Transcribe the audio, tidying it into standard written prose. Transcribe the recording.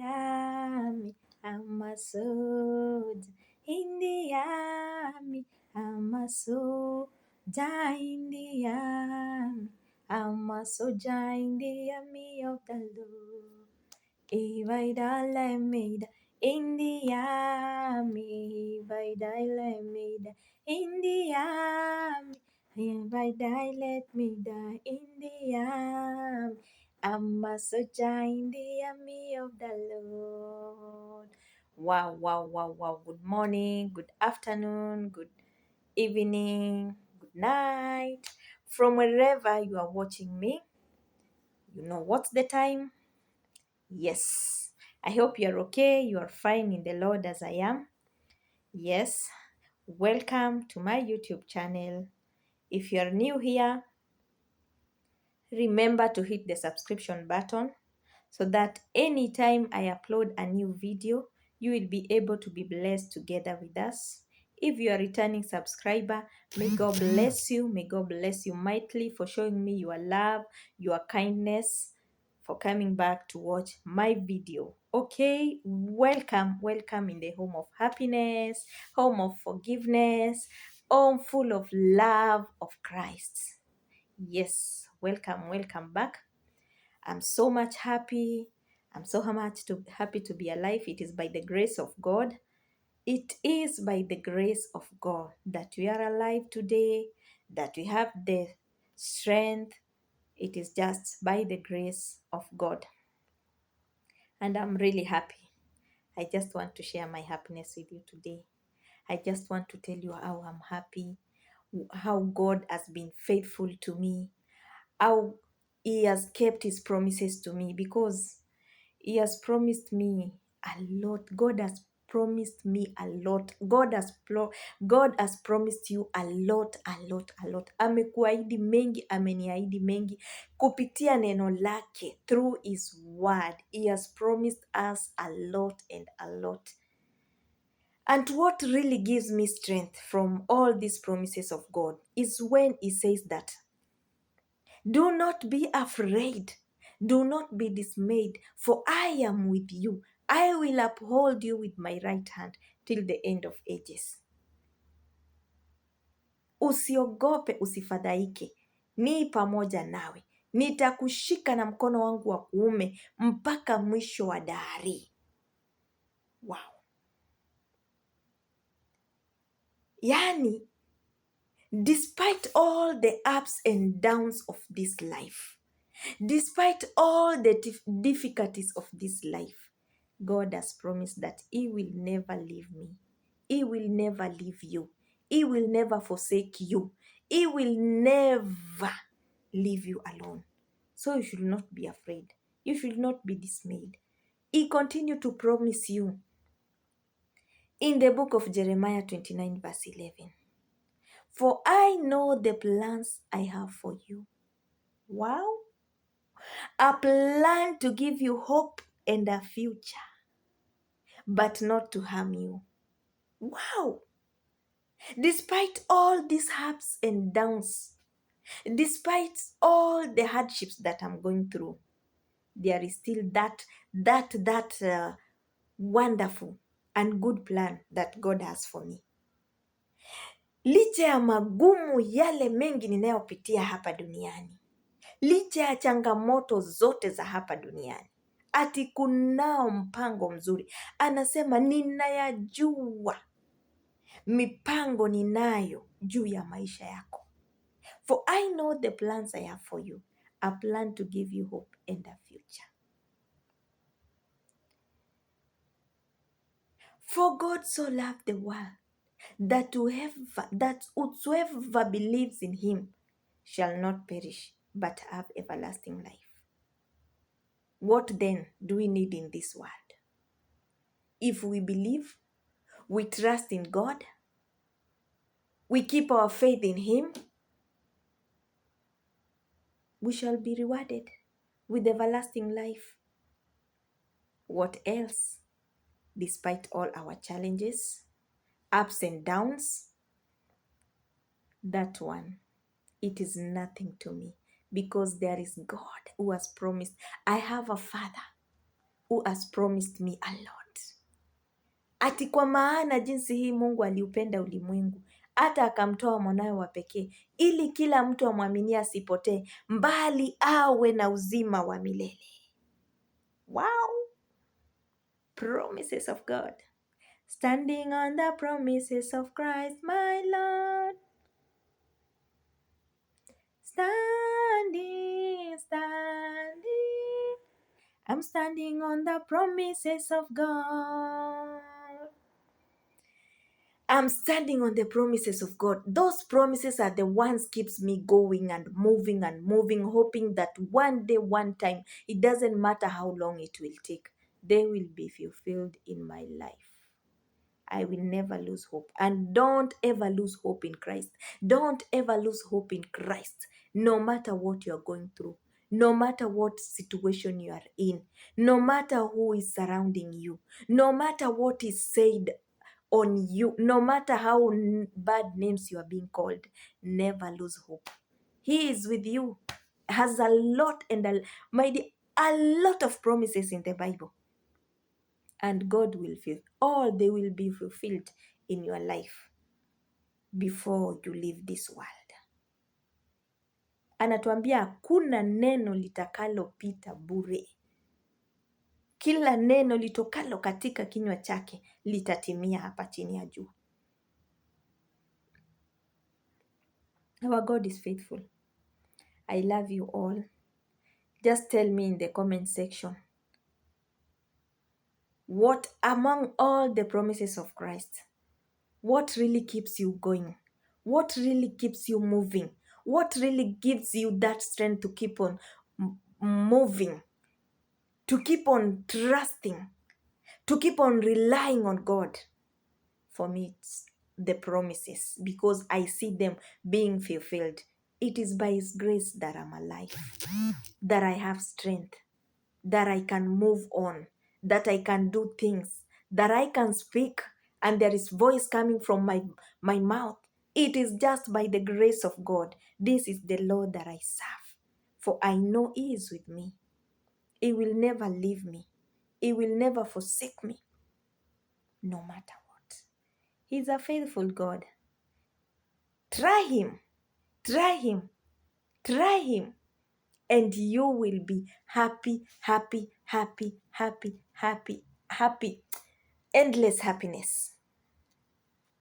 army, I'm a soldier in the army, I'm a soldier in the army, I'm a soldier in the army of the Lord. If I die, let me die in the army. If I die, let me die in the army. If I die, let me die in the army. I'm a soldier in the army of the Lord. Wow, wow, wow, wow. Good morning, good afternoon, good evening, good night. From wherever you are watching me, you know what's the time? Yes. I hope you're okay. You are fine in the Lord as I am. Yes. Welcome to my YouTube channel. If you're new here, remember to hit the subscription button so that anytime I upload a new video, you will be able to be blessed together with us. If you are a returning subscriber, may God bless you. May God bless you mightily for showing me your love, your kindness, for coming back to watch my video. Okay, welcome, welcome in the home of happiness, home of forgiveness, home full of love of Christ. Yes, welcome, welcome back. I'm so much happy. I'm so happy to be alive. It is by the grace of God. It is by the grace of God that we are alive today, that we have the strength. It is just by the grace of God. And I'm really happy. I just want to share my happiness with you today. I just want to tell you how I'm happy, how God has been faithful to me, how He has kept His promises to me, because He has promised me a lot. God has promised me a lot. God has promised you a lot, a lot, a lot. Amekuahidi mengi, ameniahidi mengi kupitia neno lake, through His word. He has promised us a lot and a lot. And what really gives me strength from all these promises of God is when He says that, do not be afraid. Do not be dismayed, for I am with you. I will uphold you with my right hand till the end of ages. Usiogope, usifadhaike. Ni pamoja nawe. Nitakushika na mkono wangu wa kuume mpaka mwisho wa dahari. Wow. Yani, despite all the ups and downs of this life, despite all the difficulties of this life, God has promised that He will never leave me. He will never leave you. He will never forsake you. He will never leave you alone. So you should not be afraid. You should not be dismayed. He continued to promise you in the book of Jeremiah 29 verse 11. For I know the plans I have for you. Wow. A plan to give you hope and a future, but not to harm you. Wow. Despite all these ups and downs, despite all the hardships that I'm going through, there is still that wonderful and good plan that God has for me. Licha ya magumu yale mengi ninayopitia hapa duniani, licha ya changamoto zote za hapa duniani, ati kunao mpango mzuri. Anasema ninayajua mipango ninayo juu ya maisha yako. For I know the plans I have for you, a plan to give you hope and a future. For God so loved the world that whosoever believes in Him shall not perish but have everlasting life. What then do we need in this world? If we believe, we trust in God, we keep our faith in Him, we shall be rewarded with everlasting life. What else? Despite all our challenges, ups and downs, that one, it is nothing to me, because there is God who has promised. I have a Father who has promised me a lot. Ati kwa maana jinsi hii Mungu aliupenda ulimwengu hata akamtoa mwanawe wa pekee, ili kila mtu amwaminie asipotee, mbali awe na uzima wa milele. Wow! Promises of God. Standing on the promises of Christ, my Lord. Standing. I'm standing on the promises of God. I'm standing on the promises of God. Those promises are the ones keeps me going and moving, hoping that one day, one time, it doesn't matter how long it will take, they will be fulfilled in my life. I will never lose hope. And don't ever lose hope in Christ. Don't ever lose hope in Christ. No matter what you are going through, no matter what situation you are in, no matter who is surrounding you, no matter what is said on you, no matter how bad names you are being called, never lose hope. He is with you. Has a lot a lot of promises in the Bible. And God will fulfill all. They will be fulfilled in your life before you leave this world. Anatuambia hakuna neno litakalopita bure. Kila neno litokalo katika kinywa chake litatimia hapa chini ya juu. Our God is faithful. I love you all. Just tell me in the comment section, what among all the promises of Christ, what really keeps you going? What really keeps you moving? What really gives you that strength to keep on moving, to keep on trusting, to keep on relying on God? For me, it's the promises, because I see them being fulfilled. It is by His grace that I'm alive, that I have strength, that I can move on, that I can do things, that I can speak, and there is voice coming from my mouth. It is just by the grace of God. This is the Lord that I serve. For I know He is with me. He will never leave me. He will never forsake me, no matter what. He's a faithful God. Try Him. Try Him. Try Him. And you will be happy, happy, happy, happy, happy, happy. Endless happiness.